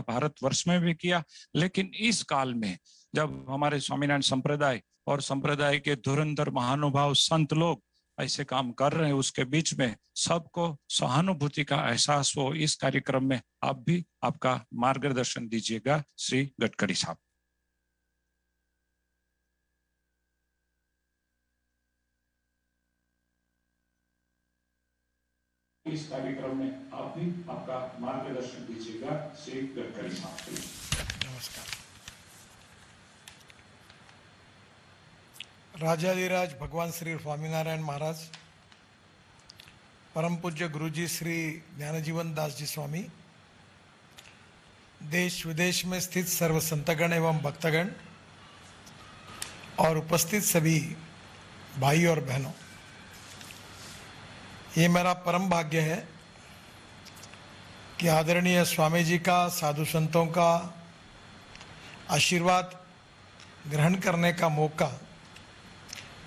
भारतवर्ष में भी किया, लेकिन इस काल में जब हमारे स्वामीनारायण संप्रदाय और संप्रदाय के धुरंधर महानुभाव संत लोग ऐसे काम कर रहे हैं, उसके बीच में सबको सहानुभूति का एहसास हो, इस कार्यक्रम में आप भी आपका मार्गदर्शन दीजिएगा श्री गडकरी साहब। इस कार्यक्रम में आप भी आपका मार्गदर्शन दीजिएगा श्री गडकरी साहब। नमस्कार। राजाधिराज भगवान श्री स्वामीनारायण महाराज, परम पूज्य गुरुजी श्री ज्ञानजीवन दास जी स्वामी, देश विदेश में स्थित सर्व संतगण एवं भक्तगण और उपस्थित सभी भाई और बहनों, ये मेरा परम भाग्य है कि आदरणीय स्वामी जी का, साधु संतों का आशीर्वाद ग्रहण करने का मौका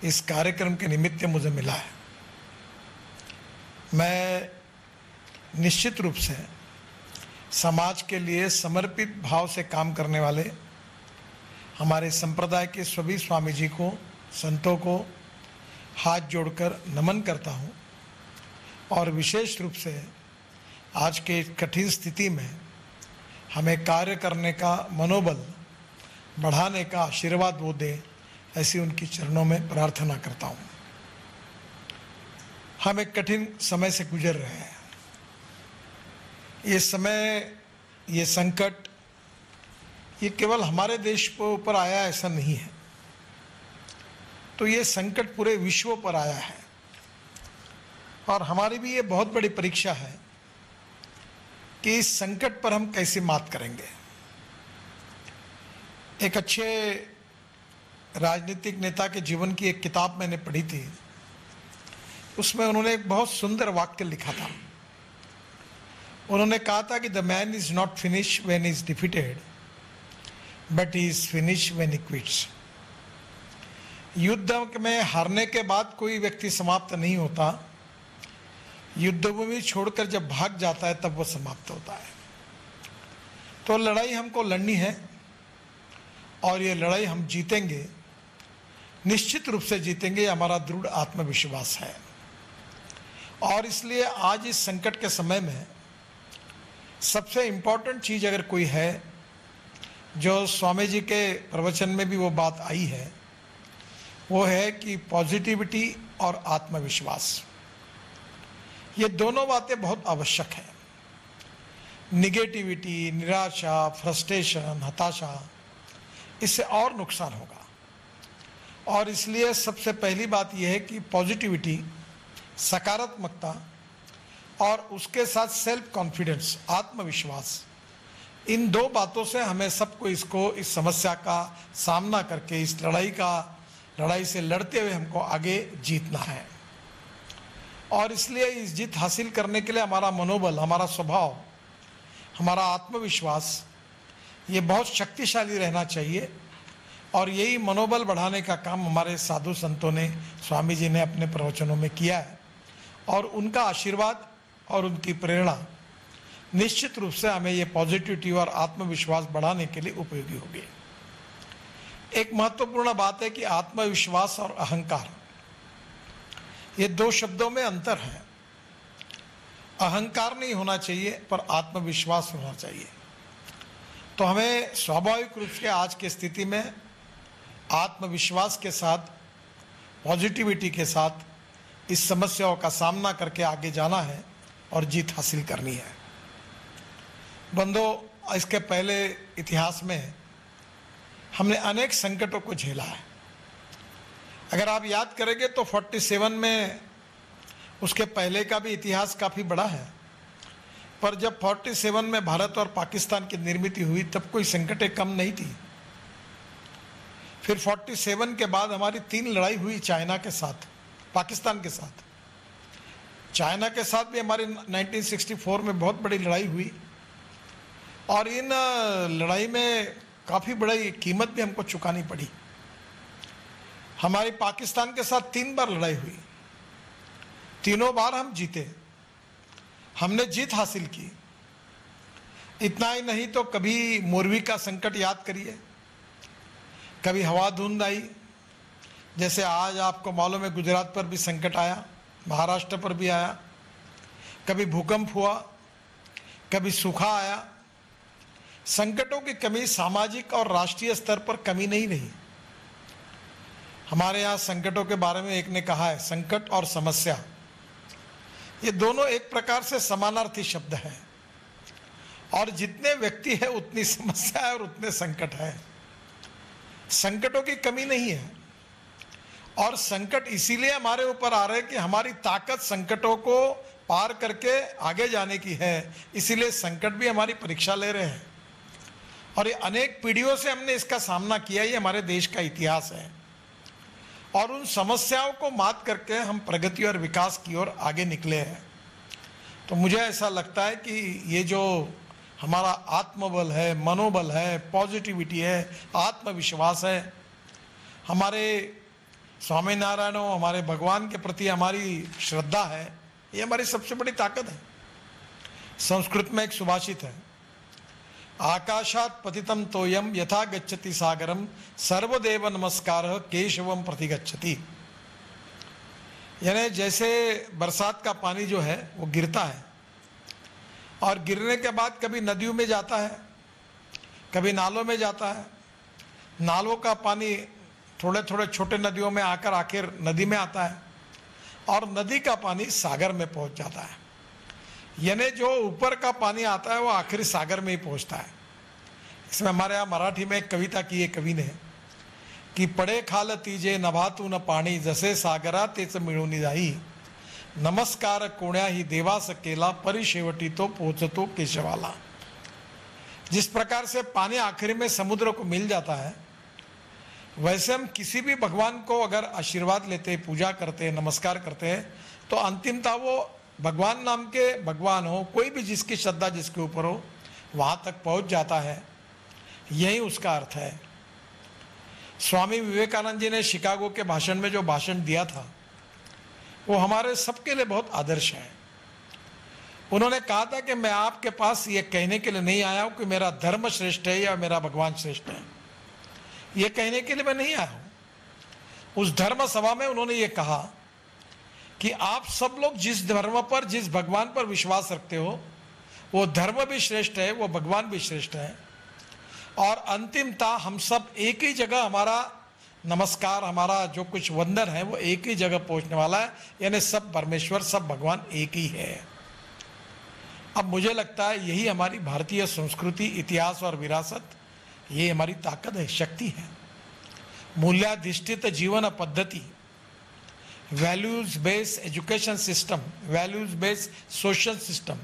इस कार्यक्रम के निमित्त मुझे मिला है। मैं निश्चित रूप से समाज के लिए समर्पित भाव से काम करने वाले हमारे संप्रदाय के सभी स्वामी जी को, संतों को हाथ जोड़कर नमन करता हूँ और विशेष रूप से आज के कठिन स्थिति में हमें कार्य करने का मनोबल बढ़ाने का आशीर्वाद वो दे, ऐसी उनकी चरणों में प्रार्थना करता हूँ। हम एक कठिन समय से गुजर रहे हैं। ये समय, ये संकट, ये केवल हमारे देश के ऊपर आया ऐसा नहीं है, तो ये संकट पूरे विश्व पर आया है और हमारी भी ये बहुत बड़ी परीक्षा है कि इस संकट पर हम कैसे मात करेंगे। एक अच्छे राजनीतिक नेता के जीवन की एक किताब मैंने पढ़ी थी, उसमें उन्होंने एक बहुत सुंदर वाक्य लिखा था। उन्होंने कहा था कि the man is not finish when he is defeated, but he is finish when he quits. युद्ध में हारने के बाद कोई व्यक्ति समाप्त नहीं होता, युद्धभूमि छोड़कर जब भाग जाता है तब वो समाप्त होता है। तो लड़ाई हमको लड़नी है और ये लड़ाई हम जीतेंगे, निश्चित रूप से जीतेंगे, हमारा दृढ़ आत्मविश्वास है। और इसलिए आज इस संकट के समय में सबसे इम्पोर्टेंट चीज़ अगर कोई है, जो स्वामी जी के प्रवचन में भी वो बात आई है, वो है कि पॉजिटिविटी और आत्मविश्वास, ये दोनों बातें बहुत आवश्यक हैं। निगेटिविटी, निराशा, फ्रस्ट्रेशन, हताशा, इससे और नुकसान होगा। और इसलिए सबसे पहली बात यह है कि पॉजिटिविटी, सकारात्मकता और उसके साथ सेल्फ कॉन्फिडेंस, आत्मविश्वास, इन दो बातों से हमें सबको इस समस्या का सामना करके इस लड़ाई से लड़ते हुए हमको आगे जीतना है। और इसलिए इस जीत हासिल करने के लिए हमारा मनोबल, हमारा स्वभाव, हमारा आत्मविश्वास, ये बहुत शक्तिशाली रहना चाहिए। और यही मनोबल बढ़ाने का काम हमारे साधु संतों ने, स्वामी जी ने अपने प्रवचनों में किया है और उनका आशीर्वाद और उनकी प्रेरणा निश्चित रूप से हमें ये पॉजिटिविटी और आत्मविश्वास बढ़ाने के लिए उपयोगी होगी। एक महत्वपूर्ण बात है कि आत्मविश्वास और अहंकार, ये दो शब्दों में अंतर है। अहंकार नहीं होना चाहिए पर आत्मविश्वास होना चाहिए। तो हमें स्वाभाविक रूप से आज की स्थिति में आत्मविश्वास के साथ, पॉजिटिविटी के साथ इस समस्याओं का सामना करके आगे जाना है और जीत हासिल करनी है। बंधुओं, इसके पहले इतिहास में हमने अनेक संकटों को झेला है। अगर आप याद करेंगे तो 47 में, उसके पहले का भी इतिहास काफ़ी बड़ा है, पर जब 47 में भारत और पाकिस्तान की निर्मित हुई तब कोई संकटें कम नहीं थी। फिर 47 के बाद हमारी 3 लड़ाई हुई चाइना के साथ, पाकिस्तान के साथ। चाइना के साथ भी हमारी 1964 में बहुत बड़ी लड़ाई हुई और इन लड़ाई में काफ़ी बड़ी कीमत भी हमको चुकानी पड़ी। हमारी पाकिस्तान के साथ 3 बार लड़ाई हुई, तीनों बार हम जीते, हमने जीत हासिल की। इतना ही नहीं तो कभी मोरवी का संकट याद करिए, कभी हवा धुंध आई, जैसे आज आपको मालूम है गुजरात पर भी संकट आया, महाराष्ट्र पर भी आया, कभी भूकंप हुआ, कभी सूखा आया। संकटों की कमी सामाजिक और राष्ट्रीय स्तर पर कमी नहीं रही। हमारे यहाँ संकटों के बारे में एक ने कहा है, संकट और समस्या ये दोनों एक प्रकार से समानार्थी शब्द हैं, और जितने व्यक्ति है उतनी समस्या है और उतने संकट है। संकटों की कमी नहीं है, और संकट इसीलिए हमारे ऊपर आ रहे हैं कि हमारी ताकत संकटों को पार करके आगे जाने की है, इसीलिए संकट भी हमारी परीक्षा ले रहे हैं। और ये अनेक पीढ़ियों से हमने इसका सामना किया, ये हमारे देश का इतिहास है, और उन समस्याओं को मात करके हम प्रगति और विकास की ओर आगे निकले हैं। तो मुझे ऐसा लगता है कि ये जो हमारा आत्मबल है, मनोबल है, पॉजिटिविटी है, आत्मविश्वास है, हमारे स्वामीनारायणों, हमारे भगवान के प्रति हमारी श्रद्धा है, ये हमारी सबसे बड़ी ताकत है। संस्कृत में एक सुभाषित है, आकाशात पतितम तोयम यथा गच्छति सागरम सर्वदेव नमस्कार केशवम प्रति गच्छति। यानी जैसे बरसात का पानी जो है वो गिरता है, और गिरने के बाद कभी नदियों में जाता है, कभी नालों में जाता है, नालों का पानी थोड़े थोड़े छोटे नदियों में आकर आखिर नदी में आता है, और नदी का पानी सागर में पहुंच जाता है। यानी जो ऊपर का पानी आता है वो आखिर सागर में ही पहुंचता है। इसमें हमारे यहाँ मराठी में एक कविता की एक कवि ने कि पड़े खाल तीजे नभातू न पाणी जसे सागरा तेच मिळून जाई नमस्कार कोण्याही देवास केला परिशेवटी तो पोचतो केशवाला। जिस प्रकार से पानी आखिर में समुद्र को मिल जाता है, वैसे हम किसी भी भगवान को अगर आशीर्वाद लेते, पूजा करते, नमस्कार करते हैं, तो अंतिमता वो भगवान नाम के भगवान हो, कोई भी जिसकी श्रद्धा जिसके ऊपर हो, वहाँ तक पहुँच जाता है। यही उसका अर्थ है। स्वामी विवेकानंद जी ने शिकागो के भाषण में जो भाषण दिया था वो हमारे सबके लिए बहुत आदर्श है। उन्होंने कहा था कि मैं आपके पास ये कहने के लिए नहीं आया हूँ कि मेरा धर्म श्रेष्ठ है या मेरा भगवान श्रेष्ठ है, ये कहने के लिए मैं नहीं आया हूँ। उस धर्म सभा में उन्होंने ये कहा कि आप सब लोग जिस धर्म पर, जिस भगवान पर विश्वास रखते हो, वो धर्म भी श्रेष्ठ है, वो भगवान भी श्रेष्ठ है, और अंतिमता हम सब एक ही जगह, हमारा नमस्कार, हमारा जो कुछ वंदन है वो एक ही जगह पहुंचने वाला है, यानी सब परमेश्वर, सब भगवान एक ही है। अब मुझे लगता है यही हमारी भारतीय संस्कृति, इतिहास और विरासत, ये हमारी ताकत है, शक्ति है। मूल्याधिष्ठित जीवन पद्धति, values based education system, values based social system,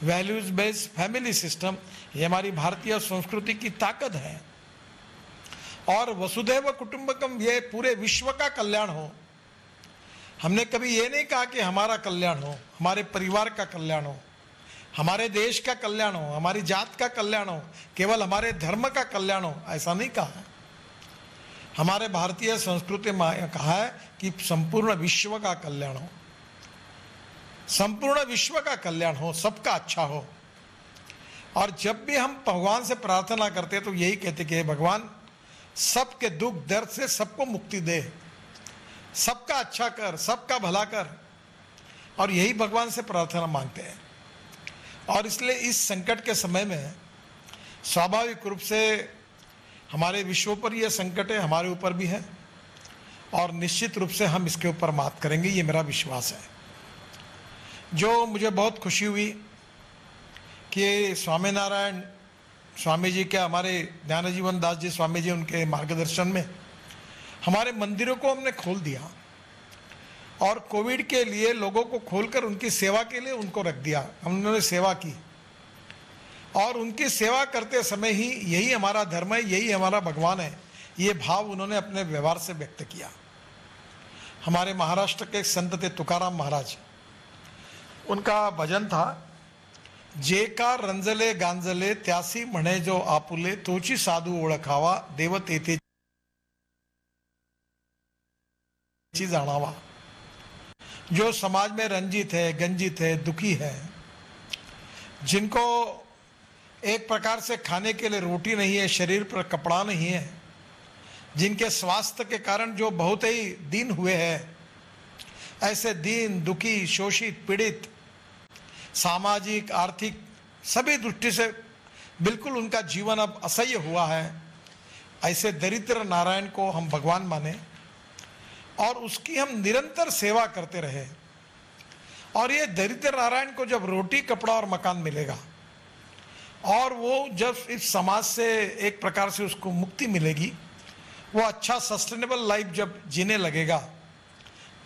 values based family system, ये हमारी भारतीय संस्कृति की ताकत है। और वसुधैव कुटुंबकम, ये पूरे विश्व का कल्याण हो। हमने कभी ये नहीं कहा कि हमारा कल्याण हो, हमारे परिवार का कल्याण हो, हमारे देश का कल्याण हो, हमारी जात का कल्याण हो, केवल हमारे धर्म का कल्याण हो, ऐसा नहीं कहा। हमारे भारतीय संस्कृति में कहा है कि संपूर्ण विश्व का कल्याण हो, संपूर्ण विश्व का कल्याण हो, सबका अच्छा हो। और जब भी हम भगवान से प्रार्थना करते हैं तो यही कहते कि भगवान सबके दुख दर्द से सबको मुक्ति दे, सबका अच्छा कर, सबका भला कर, और यही भगवान से प्रार्थना मांगते हैं। और इसलिए इस संकट के समय में स्वाभाविक रूप से हमारे विश्व पर यह संकट है, हमारे ऊपर भी है, और निश्चित रूप से हम इसके ऊपर मात करेंगे, ये मेरा विश्वास है। जो मुझे बहुत खुशी हुई कि स्वामीनारायण स्वामी जी के, हमारे ज्ञानजीवन दास जी स्वामी जी, उनके मार्गदर्शन में हमारे मंदिरों को हमने खोल दिया, और कोविड के लिए लोगों को खोलकर उनकी सेवा के लिए उनको रख दिया। हमने सेवा की, और उनकी सेवा करते समय ही यही हमारा धर्म है, यही हमारा भगवान है, ये भाव उन्होंने अपने व्यवहार से व्यक्त किया। हमारे महाराष्ट्र के एक संत थे तुकाराम महाराज, उनका भजन था, जे का रंजले गांजले त्यासी म्हणे जो आपुले तोची साधू ओळखावा देव तेथे जाणावा। जो समाज में रंजित है, गंजित है, दुखी है, जिनको एक प्रकार से खाने के लिए रोटी नहीं है, शरीर पर कपड़ा नहीं है, जिनके स्वास्थ्य के कारण जो बहुत ही दीन हुए हैं, ऐसे दीन, दुखी, शोषित, पीड़ित, सामाजिक, आर्थिक सभी दृष्टि से बिल्कुल उनका जीवन अब असह्य हुआ है, ऐसे दरिद्र नारायण को हम भगवान माने और उसकी हम निरंतर सेवा करते रहे। और ये दरिद्र नारायण को जब रोटी, कपड़ा और मकान मिलेगा और वो जब इस समाज से एक प्रकार से उसको मुक्ति मिलेगी, वो अच्छा सस्टेनेबल लाइफ जब जीने लगेगा,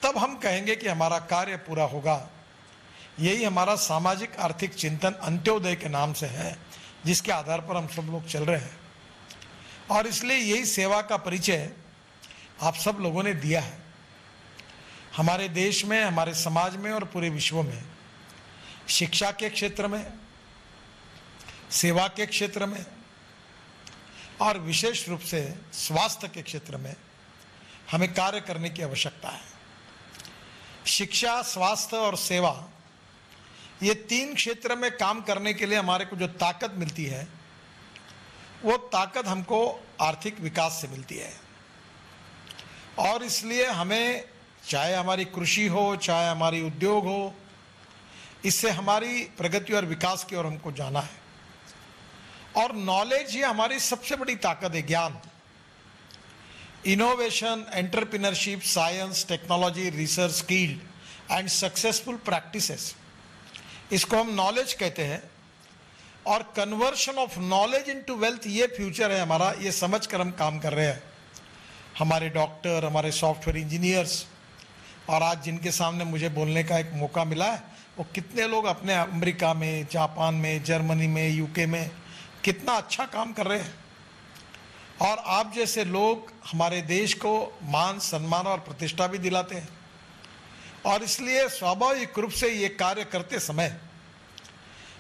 तब हम कहेंगे कि हमारा कार्य पूरा होगा। यही हमारा सामाजिक आर्थिक चिंतन अंत्योदय के नाम से है, जिसके आधार पर हम सब लोग चल रहे हैं। और इसलिए यही सेवा का परिचय आप सब लोगों ने दिया है हमारे देश में, हमारे समाज में और पूरे विश्व में। शिक्षा के क्षेत्र में, सेवा के क्षेत्र में और विशेष रूप से स्वास्थ्य के क्षेत्र में हमें कार्य करने की आवश्यकता है। शिक्षा, स्वास्थ्य और सेवा, ये तीन क्षेत्र में काम करने के लिए हमारे को जो ताकत मिलती है, वो ताकत हमको आर्थिक विकास से मिलती है। और इसलिए हमें, चाहे हमारी कृषि हो, चाहे हमारी उद्योग हो, इससे हमारी प्रगति और विकास की ओर हमको जाना है। और नॉलेज ही हमारी सबसे बड़ी ताकत है, ज्ञान। Innovation, entrepreneurship, science, technology, research, skill and successful practices, इसको हम नॉलेज कहते हैं। और conversion of knowledge into wealth, ये फ्यूचर है हमारा, ये समझ कर हम काम कर रहे हैं। हमारे डॉक्टर, हमारे सॉफ्टवेयर इंजीनियर्स, और आज जिनके सामने मुझे बोलने का एक मौका मिला है, वो कितने लोग अपने अमेरिका में, जापान में, जर्मनी में, यूके में कितना अच्छा काम कर रहे हैं। और आप जैसे लोग हमारे देश को मान, सम्मान और प्रतिष्ठा भी दिलाते हैं। और इसलिए स्वाभाविक रूप से ये कार्य करते समय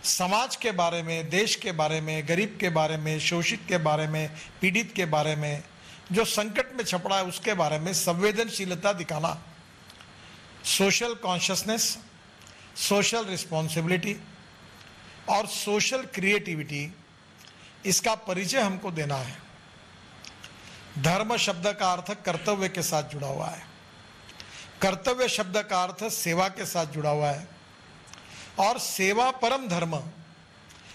समाज के बारे में, देश के बारे में, गरीब के बारे में, शोषित के बारे में, पीड़ित के बारे में, जो संकट में छपड़ा है उसके बारे में संवेदनशीलता दिखाना, सोशल कॉन्शियसनेस, सोशल रिस्पॉन्सिबिलिटी और सोशल क्रिएटिविटी, इसका परिचय हमको देना है। धर्म शब्द का अर्थ कर्तव्य के साथ जुड़ा हुआ है, कर्तव्य शब्द का अर्थ सेवा के साथ जुड़ा हुआ है। और सेवा परम धर्म,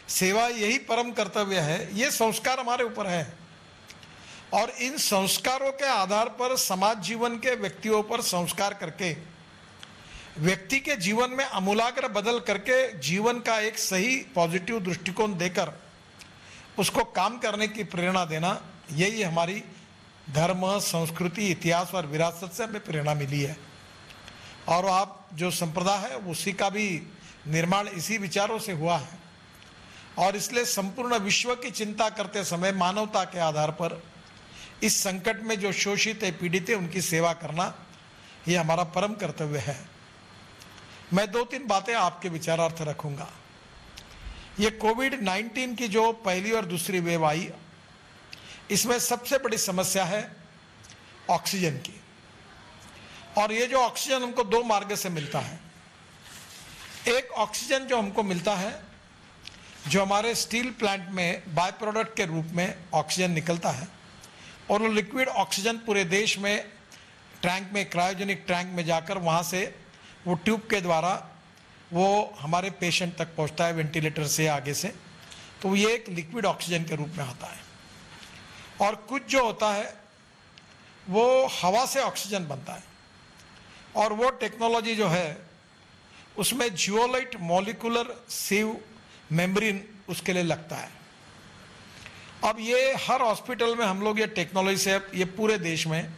सेवा यही परम कर्तव्य है। ये संस्कार हमारे ऊपर है और इन संस्कारों के आधार पर समाज जीवन के व्यक्तियों पर संस्कार करके व्यक्ति के जीवन में आमूलाग्र बदल करके जीवन का एक सही पॉजिटिव दृष्टिकोण देकर उसको काम करने की प्रेरणा देना, यही हमारी धर्म, संस्कृति, इतिहास और विरासत से हमें प्रेरणा मिली है। और आप जो संप्रदाय है उसी का भी निर्माण इसी विचारों से हुआ है। और इसलिए संपूर्ण विश्व की चिंता करते समय मानवता के आधार पर इस संकट में जो शोषित है, पीड़ित है, उनकी सेवा करना ये हमारा परम कर्तव्य है। मैं 2-3 बातें आपके विचारार्थ रखूंगा। ये कोविड-19 की जो पहली और दूसरी वेव आई, इसमें सबसे बड़ी समस्या है ऑक्सीजन की। और ये जो ऑक्सीजन हमको 2 मार्ग से मिलता है। एक ऑक्सीजन जो हमको मिलता है, जो हमारे स्टील प्लांट में बाय प्रोडक्ट के रूप में ऑक्सीजन निकलता है, और वो लिक्विड ऑक्सीजन पूरे देश में टैंक में, क्रायोजेनिक टैंक में जाकर वहाँ से वो ट्यूब के द्वारा वो हमारे पेशेंट तक पहुँचता है, वेंटिलेटर से आगे से। तो ये एक लिक्विड ऑक्सीजन के रूप में आता है। और कुछ जो होता है वो हवा से ऑक्सीजन बनता है, और वो टेक्नोलॉजी जो है उसमें जियोलाइट मॉलिक्यूलर सीव मेम्ब्रेन उसके लिए लगता है। अब ये हर हॉस्पिटल में हम लोग ये टेक्नोलॉजी से, ये पूरे देश में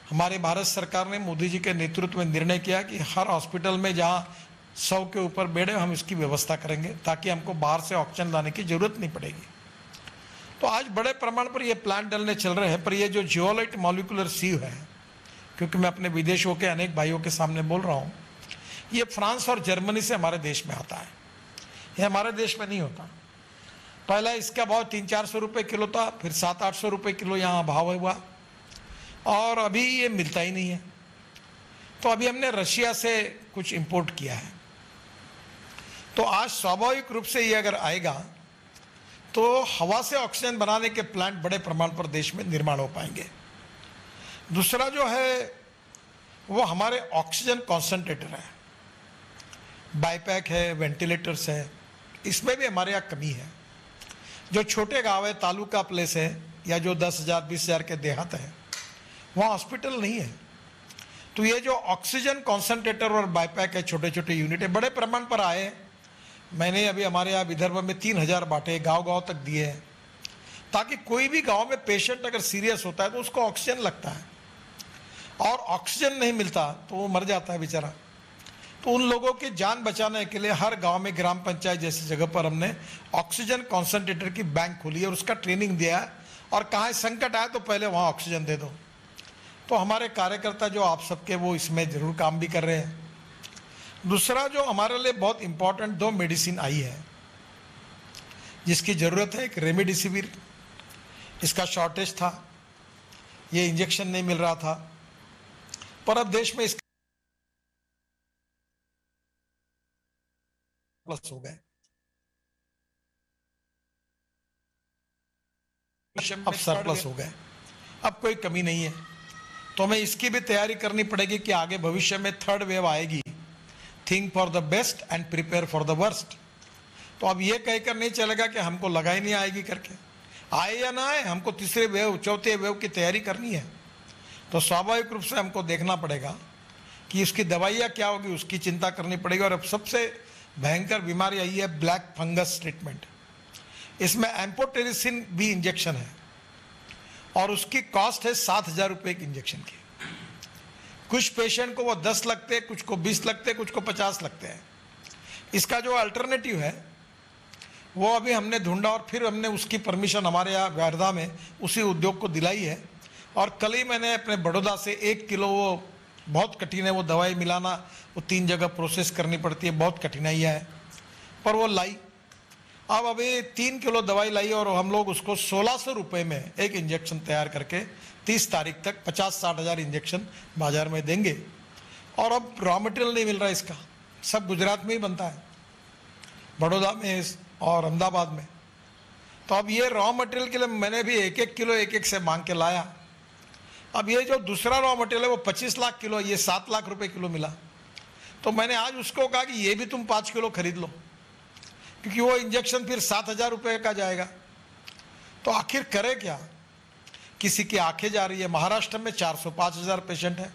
हमारे भारत सरकार ने मोदी जी के नेतृत्व में निर्णय किया कि हर हॉस्पिटल में जहाँ 100 के ऊपर बेड है, हम इसकी व्यवस्था करेंगे ताकि हमको बाहर से ऑक्सीजन लाने की जरूरत नहीं पड़ेगी। तो आज बड़े प्रमाण पर ये प्लांट डलने चल रहे हैं। पर ये जो जियोलाइट मॉलिक्यूलर सीव है, क्योंकि मैं अपने विदेशों के अनेक भाइयों के सामने बोल रहा हूँ, ये फ्रांस और जर्मनी से हमारे देश में आता है, ये हमारे देश में नहीं होता। पहला इसका भाव 300-400 रुपये किलो था, फिर 700-800 रुपये किलो यहाँ भाव हुआ, और अभी ये मिलता ही नहीं है। तो अभी हमने रशिया से कुछ इंपोर्ट किया है। तो आज स्वाभाविक रूप से ये अगर आएगा तो हवा से ऑक्सीजन बनाने के प्लांट बड़े प्रमाण पर देश में निर्माण हो पाएंगे। दूसरा जो है वो हमारे ऑक्सीजन कॉन्सेंट्रेटर है, बाईपैक है, वेंटिलेटर्स है, इसमें भी हमारे यहाँ कमी है। जो छोटे गांव है, तालुका प्लेस है, या जो 10,000 20,000 के देहात है, वहाँ हॉस्पिटल नहीं है। तो ये जो ऑक्सीजन कॉन्सेंट्रेटर और बाईपैक है, छोटे छोटे यूनिट है, बड़े प्रमाण पर आए। मैंने अभी हमारे यहाँ विदर्भ में 3,000 बांटे, गांव-गांव तक दिए हैं, ताकि कोई भी गांव में पेशेंट अगर सीरियस होता है तो उसको ऑक्सीजन लगता है, और ऑक्सीजन नहीं मिलता तो वो मर जाता है बेचारा। तो उन लोगों की जान बचाने के लिए हर गांव में ग्राम पंचायत जैसी जगह पर हमने ऑक्सीजन कॉन्सेंट्रेटर की बैंक खोली है और उसका ट्रेनिंग दिया है, और कहाँ संकट आए तो पहले वहाँ ऑक्सीजन दे दो। तो हमारे कार्यकर्ता जो आप सबके वो इसमें ज़रूर काम भी कर रहे हैं। दूसरा जो हमारे लिए बहुत इंपॉर्टेंट 2 मेडिसिन आई है जिसकी ज़रूरत है, एक रेमडेसिविर, इसका शॉर्टेज था, ये इंजेक्शन नहीं मिल रहा था, पर अब देश में इसका प्लस हो गए, अब सरप्लस हो गए, अब कोई कमी नहीं है। तो हमें इसकी भी तैयारी करनी पड़ेगी कि आगे भविष्य में 3rd वेव आएगी। Think for the best and prepare for the worst. तो अब ये कहकर नहीं चलेगा कि हमको लगा ही नहीं आएगी करके, आए या ना आए, हमको 3रे वेव 4थे वेव की तैयारी करनी है। तो स्वाभाविक रूप से हमको देखना पड़ेगा कि उसकी दवाइयाँ क्या होगी, उसकी चिंता करनी पड़ेगी। और अब सबसे भयंकर बीमारी आई है ब्लैक फंगस ट्रीटमेंट। इसमें एम्फोटेरिसिन भी इंजेक्शन है और उसकी कॉस्ट है 7,000 रुपये की इंजेक्शन की। कुछ पेशेंट को वो 10 लगते हैं, कुछ को 20 लगते हैं, कुछ को 50 लगते हैं। इसका जो अल्टरनेटिव है वो अभी हमने ढूंढा और फिर हमने उसकी परमिशन हमारे यहाँ वर्धा में उसी उद्योग को दिलाई है। और कल ही मैंने अपने बड़ौदा से 1 किलो, वो बहुत कठिन है वो दवाई मिलाना, वो 3 जगह प्रोसेस करनी पड़ती है, बहुत कठिनाइयाँ है, पर वो लाई। अब अभी 3 किलो दवाई लाई और हम लोग उसको 1,600 रुपये में एक इंजेक्शन तैयार करके 30 तारीख तक 50-60 हज़ार इंजेक्शन बाजार में देंगे। और अब रॉ मटेरियल नहीं मिल रहा इसका, सब गुजरात में ही बनता है, बड़ौदा में और अहमदाबाद में। तो अब ये रॉ मटेरियल के लिए मैंने भी 1-1 किलो 1-1 से मांग के लाया। अब ये जो दूसरा रॉ मटेरियल है वो 25 लाख किलो, ये 7 लाख रुपए किलो मिला। तो मैंने आज उसको कहा कि ये भी तुम 5 किलो खरीद लो, क्योंकि वो इंजेक्शन फिर 7,000 रुपये का जाएगा। तो आखिर करे क्या, किसी की आंखें जा रही है। महाराष्ट्र में 405,000 पेशेंट है,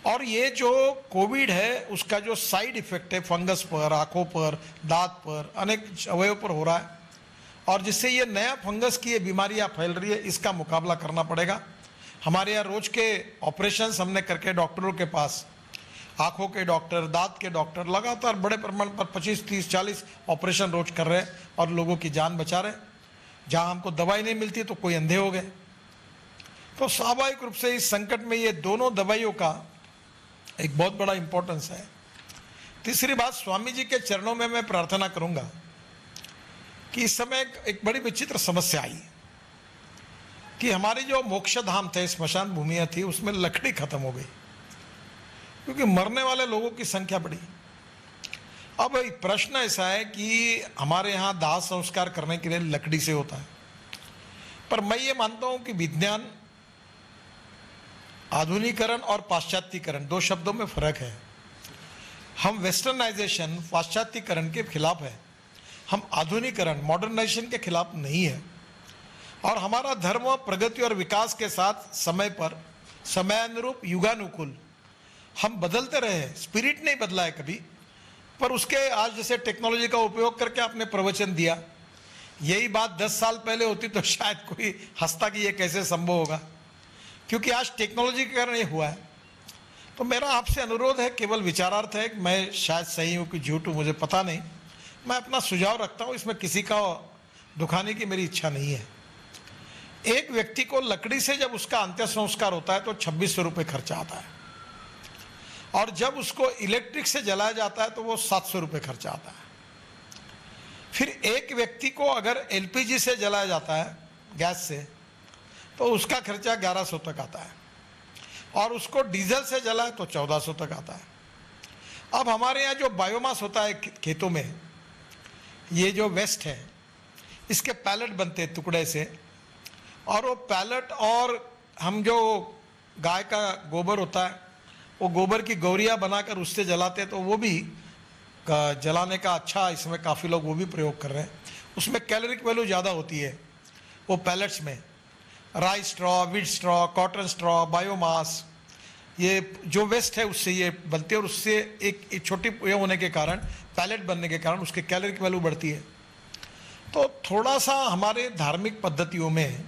और ये जो कोविड है उसका जो साइड इफेक्ट है फंगस पर, आंखों पर, दांत पर, अनेक अवयव पर हो रहा है, और जिससे ये नया फंगस की ये बीमारियां फैल रही है, इसका मुकाबला करना पड़ेगा। हमारे यहाँ रोज के ऑपरेशंस हमने करके डॉक्टरों के पास, आंखों के डॉक्टर, दांत के डॉक्टर लगातार बड़े प्रमाण पर 25, 30, 40 ऑपरेशन रोज कर रहे हैं और लोगों की जान बचा रहे हैं। जहाँ हमको दवाई नहीं मिलती तो कोई अंधे हो गए। तो स्वाभाविक रूप से इस संकट में ये दोनों दवाइयों का एक बहुत बड़ा इंपॉर्टेंस है। तीसरी बात, स्वामी जी के चरणों में मैं प्रार्थना करूंगा कि इस समय एक बड़ी विचित्र समस्या आई कि हमारी जो मोक्ष धाम थे, स्मशान भूमियां थी, उसमें लकड़ी खत्म हो गई, क्योंकि मरने वाले लोगों की संख्या बढ़ी। अब प्रश्न ऐसा है कि हमारे यहाँ दाह संस्कार करने के लिए लकड़ी से होता है, पर मैं ये मानता हूं कि विज्ञान, आधुनिकीकरण और पाश्चात्यीकरण 2 शब्दों में फर्क है। हम वेस्टर्नाइजेशन, पाश्चात्यीकरण के खिलाफ है, हम आधुनिकीकरण, मॉडर्नाइजेशन के खिलाफ नहीं है। और हमारा धर्म प्रगति और विकास के साथ समय पर, समयानुरूप, युगानुकूल हम बदलते रहे हैं। स्पिरिट नहीं बदला है कभी, पर उसके आज जैसे टेक्नोलॉजी का उपयोग करके आपने प्रवचन दिया, यही बात 10 साल पहले होती तो शायद कोई हंसता कि ये कैसे संभव होगा, क्योंकि आज टेक्नोलॉजी के कारण ये हुआ है। तो मेरा आपसे अनुरोध है, केवल विचारार्थ है, मैं शायद सही हूँ कि झूठ हूँ मुझे पता नहीं, मैं अपना सुझाव रखता हूँ, इसमें किसी का दुखाने की मेरी इच्छा नहीं है। एक व्यक्ति को लकड़ी से जब उसका अंत्य संस्कार होता है तो 2600 रुपये खर्चा आता है, और जब उसको इलेक्ट्रिक से जलाया जाता है तो वो 700 रुपये खर्चा आता है। फिर एक व्यक्ति को अगर एलपीजी से जलाया जाता है, गैस से, तो उसका खर्चा 1100 तक आता है, और उसको डीजल से जलाए तो 1400 तक आता है। अब हमारे यहाँ जो बायोमास होता है खेतों में, ये जो वेस्ट है, इसके पैलेट बनते हैं टुकड़े से, और वो पैलेट और हम जो गाय का गोबर होता है वो गोबर की गौरियाँ बनाकर उससे जलाते हैं, तो वो भी जलाने का अच्छा इसमें काफ़ी लोग वो भी प्रयोग कर रहे हैं। उसमें कैलोरिक वैल्यू ज़्यादा होती है वो पैलेट्स में। Rice straw, wheat straw, cotton straw, biomass, ये जो वेस्ट है उससे ये बनती है, और उससे एक छोटी ये होने के कारण, पैलेट बनने के कारण उसके कैलोरिक वैल्यू बढ़ती है। तो थोड़ा सा हमारे धार्मिक पद्धतियों में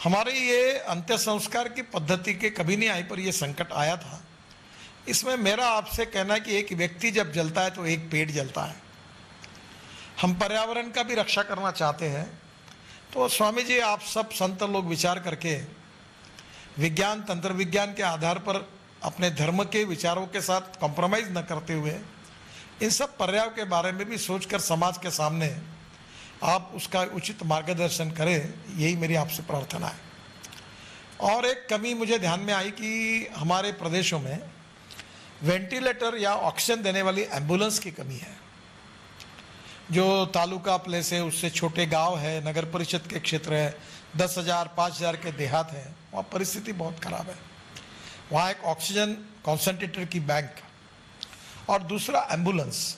हमारे ये अंत्य संस्कार की पद्धति के कभी नहीं आई, पर ये संकट आया था। इसमें मेरा आपसे कहना है कि एक व्यक्ति जब जलता है तो एक पेड़ जलता है। हम पर्यावरण का भी रक्षा करना चाहते हैं, तो स्वामी जी आप सब संत लोग विचार करके विज्ञान, तंत्र विज्ञान के आधार पर अपने धर्म के विचारों के साथ कॉम्प्रोमाइज़ न करते हुए इन सब पर्याय के बारे में भी सोचकर समाज के सामने आप उसका उचित मार्गदर्शन करें, यही मेरी आपसे प्रार्थना है। और एक कमी मुझे ध्यान में आई कि हमारे प्रदेशों में वेंटिलेटर या ऑक्सीजन देने वाली एम्बुलेंस की कमी है। जो तालुका प्लेस है, उससे छोटे गांव है, नगर परिषद के क्षेत्र है, 10,000 5,000 के देहात है, वहाँ परिस्थिति बहुत खराब है। वहाँ एक ऑक्सीजन कॉन्सेंट्रेटर की बैंक और दूसरा एम्बुलेंस,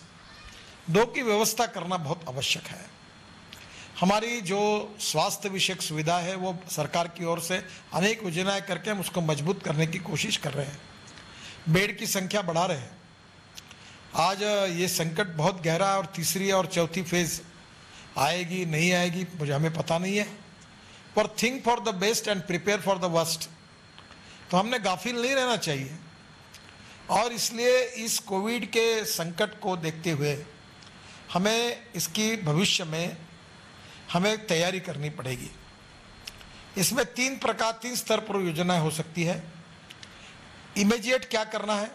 दो की व्यवस्था करना बहुत आवश्यक है। हमारी जो स्वास्थ्य विषयक सुविधा है वो सरकार की ओर से अनेक योजनाएं करके हम उसको मजबूत करने की कोशिश कर रहे हैं, बेड की संख्या बढ़ा रहे हैं। आज ये संकट बहुत गहरा है और तीसरी और चौथी फेज आएगी नहीं आएगी मुझे हमें पता नहीं है, पर think for the best and prepare for the worst, तो हमने गाफिल नहीं रहना चाहिए। और इसलिए इस कोविड के संकट को देखते हुए हमें इसकी भविष्य में हमें तैयारी करनी पड़ेगी। इसमें तीन स्तर पर योजनाएं हो सकती है। इमीडिएट क्या करना है,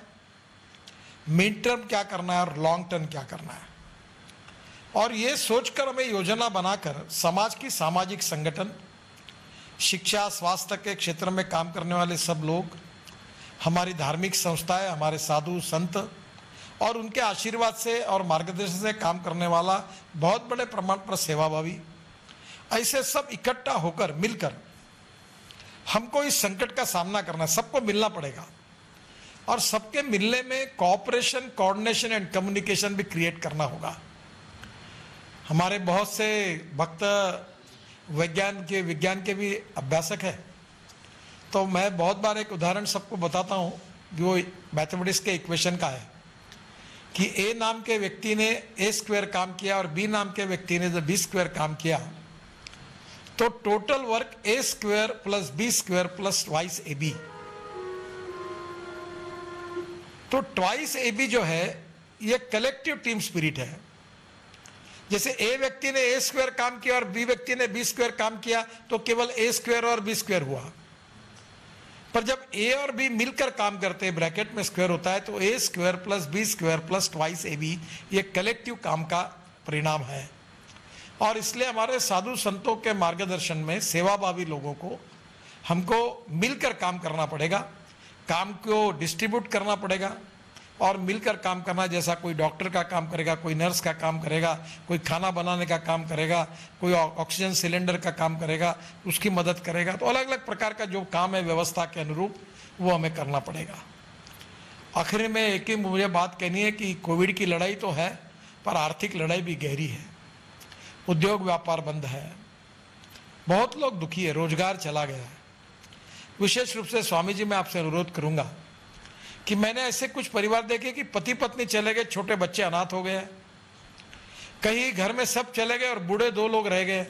मिड टर्म क्या करना है और लॉन्ग टर्म क्या करना है, और ये सोचकर हमें योजना बनाकर समाज की सामाजिक संगठन, शिक्षा, स्वास्थ्य के क्षेत्र में काम करने वाले सब लोग, हमारी धार्मिक संस्थाएं, हमारे साधु संत और उनके आशीर्वाद से और मार्गदर्शन से काम करने वाला बहुत बड़े प्रमाण पर सेवाभावी, ऐसे सब इकट्ठा होकर मिलकर हमको इस संकट का सामना करना है। सबको मिलना पड़ेगा और सबके मिलने में कोऑपरेशन, कोऑर्डिनेशन एंड कम्युनिकेशन भी क्रिएट करना होगा। हमारे बहुत से भक्त विज्ञान के भी अभ्यासक है, तो मैं बहुत बार एक उदाहरण सबको बताता हूँ, जो मैथमेटिक्स के इक्वेशन का है कि ए नाम के व्यक्ति ने a² काम किया और बी नाम के व्यक्ति ने b² काम किया, तो total work a² plus b² plus twice ab, तो ट्वाइस ab जो है ये कलेक्टिव टीम स्पिरिट है। जैसे ए व्यक्ति ने a² काम किया और बी व्यक्ति ने b² काम किया तो केवल a² और b² हुआ, पर जब ए और बी मिलकर काम करते हैं, ब्रैकेट में स्क्वायर होता है, तो a² plus b² plus twice ab ये कलेक्टिव काम का परिणाम है। और इसलिए हमारे साधु संतों के मार्गदर्शन में सेवाभावी लोगों को हमको मिलकर काम करना पड़ेगा, काम को डिस्ट्रीब्यूट करना पड़ेगा और मिलकर काम करना। जैसा कोई डॉक्टर का काम करेगा, कोई नर्स का काम करेगा, कोई खाना बनाने का काम करेगा, कोई ऑक्सीजन सिलेंडर का काम करेगा, उसकी मदद करेगा, तो अलग अलग प्रकार का जो काम है व्यवस्था के अनुरूप वो हमें करना पड़ेगा। आखिर में एक ही मुझे बात कहनी है कि कोविड की लड़ाई तो है, पर आर्थिक लड़ाई भी गहरी है। उद्योग व्यापार बंद है, बहुत लोग दुखी है, रोजगार चला गया है। विशेष रूप से स्वामी जी मैं आपसे अनुरोध करूंगा कि मैंने ऐसे कुछ परिवार देखे कि पति पत्नी चले गए, छोटे बच्चे अनाथ हो गए, कहीं घर में सब चले गए और बूढ़े 2 लोग रह गए,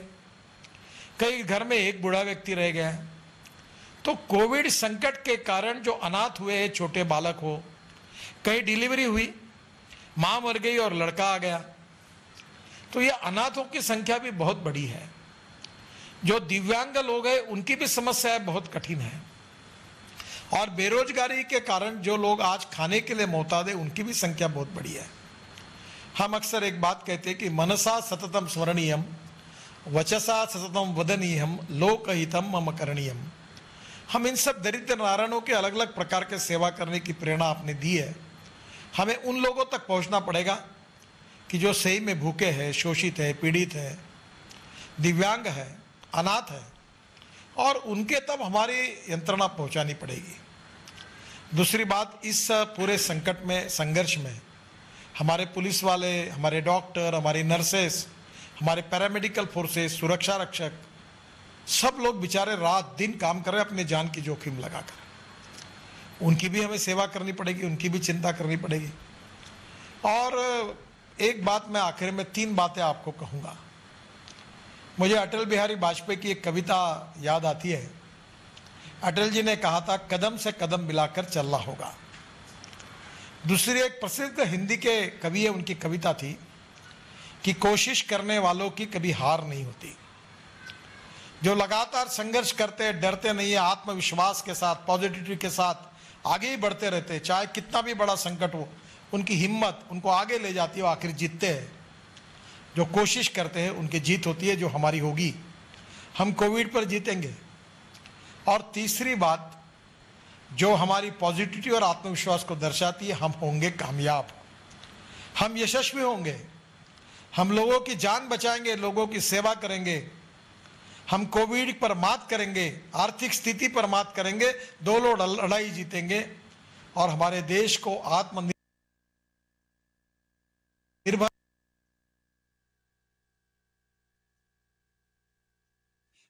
कई घर में एक बूढ़ा व्यक्ति रह गया। तो कोविड संकट के कारण जो अनाथ हुए हैं, छोटे बालक हो, कहीं डिलीवरी हुई, मां मर गई और लड़का आ गया, तो ये अनाथों की संख्या भी बहुत बड़ी है। जो दिव्यांग लोग हैं उनकी भी समस्या बहुत कठिन है, और बेरोजगारी के कारण जो लोग आज खाने के लिए मोहताज है उनकी भी संख्या बहुत बड़ी है। हम अक्सर एक बात कहते हैं कि मनसा सततम स्मरणीयम, वचसा सततम वदनीयम, लोकहितम मम करणीयम। हम इन सब दरिद्र नारायणों के अलग अलग प्रकार के सेवा करने की प्रेरणा आपने दी है, हमें उन लोगों तक पहुंचना पड़ेगा कि जो सही में भूखे हैं, शोषित है, पीड़ित है, दिव्यांग है, अनाथ है, और उनके तब हमारी यंत्रणा पहुंचानी पड़ेगी। दूसरी बात, इस पूरे संकट में, संघर्ष में हमारे पुलिस वाले, हमारे डॉक्टर, हमारी नर्सेस, हमारे पैरामेडिकल फोर्सेस, सुरक्षा रक्षक, सब लोग बेचारे रात दिन काम कर रहे हैं अपने जान की जोखिम लगाकर। उनकी भी हमें सेवा करनी पड़ेगी, उनकी भी चिंता करनी पड़ेगी। और एक बात मैं आखिर में 3 बातें आपको कहूँगा। मुझे अटल बिहारी वाजपेयी की एक कविता याद आती है। अटल जी ने कहा था, कदम से कदम मिलाकर चलना होगा। दूसरी एक प्रसिद्ध हिंदी के कवि है, उनकी कविता थी कि कोशिश करने वालों की कभी हार नहीं होती। जो लगातार संघर्ष करते हैं, डरते नहीं है, आत्मविश्वास के साथ, पॉजिटिविटी के साथ आगे ही बढ़ते रहते हैं, चाहे कितना भी बड़ा संकट हो, उनकी हिम्मत उनको आगे ले जाती है, वो आखिर जीतते हैं। जो कोशिश करते हैं उनकी जीत होती है, जो हमारी होगी। हम कोविड पर जीतेंगे। और तीसरी बात जो हमारी पॉजिटिविटी और आत्मविश्वास को दर्शाती है, हम होंगे कामयाब, हम यशस्वी होंगे, हम लोगों की जान बचाएंगे, लोगों की सेवा करेंगे, हम कोविड पर मात करेंगे, आर्थिक स्थिति पर मात करेंगे, दोनों लड़ाई जीतेंगे और हमारे देश को आत्मनिर्भर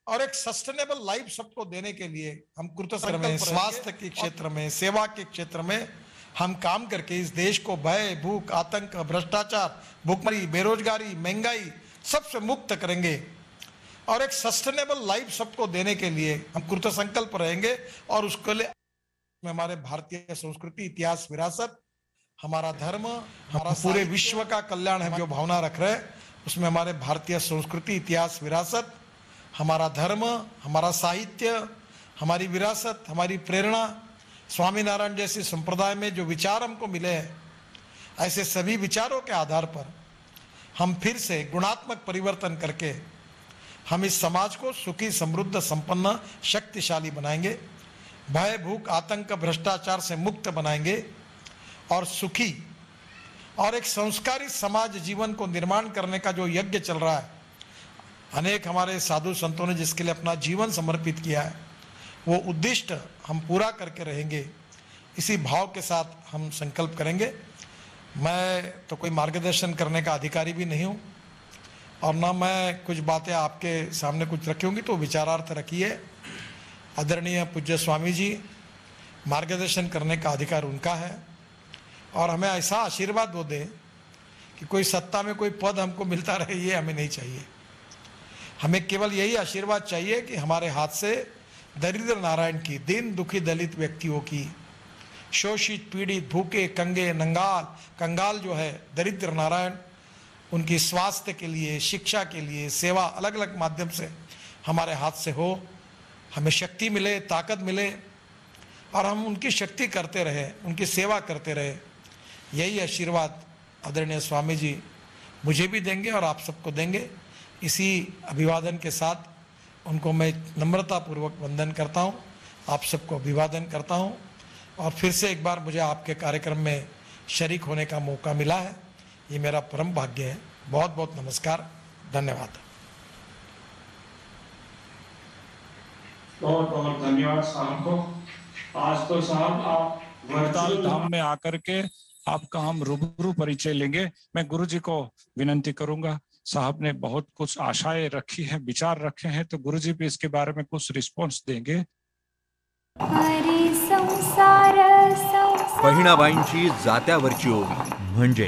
और एक सस्टेनेबल लाइफ सबको देने के लिए हम कृतसंकल्प में, स्वास्थ्य के क्षेत्र में, सेवा के क्षेत्र में हम काम करके इस देश को भय, भूख, आतंक, भ्रष्टाचार, भूखमरी, बेरोजगारी, महंगाई सबसे मुक्त करेंगे। और एक सस्टेनेबल लाइफ सबको देने के लिए हम कृतसंकल्प रहेंगे। और उसके लिए हमारे भारतीय संस्कृति, इतिहास, विरासत, हमारा धर्म, हमारा पूरे विश्व का कल्याण है जो भावना रख रहे हैं, उसमें हमारे भारतीय संस्कृति, इतिहास, विरासत, हमारा धर्म, हमारा साहित्य, हमारी विरासत, हमारी प्रेरणा, स्वामीनारायण जैसे संप्रदाय में जो विचार हमको मिले हैं, ऐसे सभी विचारों के आधार पर हम फिर से गुणात्मक परिवर्तन करके हम इस समाज को सुखी, समृद्ध, संपन्न, शक्तिशाली बनाएंगे, भय, भूख, आतंक, भ्रष्टाचार से मुक्त बनाएंगे और सुखी और एक संस्कारी समाज जीवन को निर्माण करने का जो यज्ञ चल रहा है, अनेक हमारे साधु संतों ने जिसके लिए अपना जीवन समर्पित किया है, वो उद्दिष्ट हम पूरा करके रहेंगे। इसी भाव के साथ हम संकल्प करेंगे। मैं तो कोई मार्गदर्शन करने का अधिकारी भी नहीं हूँ और ना मैं कुछ बातें आपके सामने कुछ रखी होंगी, तो विचारार्थ रखिए। आदरणीय पूज्य स्वामी जी, मार्गदर्शन करने का अधिकार उनका है और हमें ऐसा आशीर्वाद वो दे कि कोई सत्ता में कोई पद हमको मिलता रहे, ये हमें नहीं चाहिए। हमें केवल यही आशीर्वाद चाहिए कि हमारे हाथ से दरिद्र नारायण की, दीन दुखी दलित व्यक्तियों की, शोषित, पीड़ित, भूखे, कंगे, नंगाल, कंगाल जो है दरिद्र नारायण, उनकी स्वास्थ्य के लिए, शिक्षा के लिए, सेवा अलग अलग माध्यम से हमारे हाथ से हो, हमें शक्ति मिले, ताकत मिले और हम उनकी शक्ति करते रहे, उनकी सेवा करते रहे। यही आशीर्वाद आदरणीय स्वामी जी मुझे भी देंगे और आप सबको देंगे। इसी अभिवादन के साथ उनको मैं नम्रतापूर्वक वंदन करता हूँ, आप सबको अभिवादन करता हूँ और फिर से एक बार मुझे आपके कार्यक्रम में शरीक होने का मौका मिला है, ये मेरा परम भाग्य है। बहुत बहुत नमस्कार, धन्यवाद। बहुत बहुत धन्यवाद साहब को। आज तो साहब आप वर्चुअल धाम में आकर के आपका हम रूबरू परिचय लेंगे। मैं गुरुजी को विनंती करूंगा, साहब ने बहुत कुछ आशाएं रखी हैं, विचार रखे हैं, तो गुरुजी भी इसके बारे में कुछ रिस्पॉन्स देंगे। बहिणाबाईंची जात्यावरची ओवी म्हणजे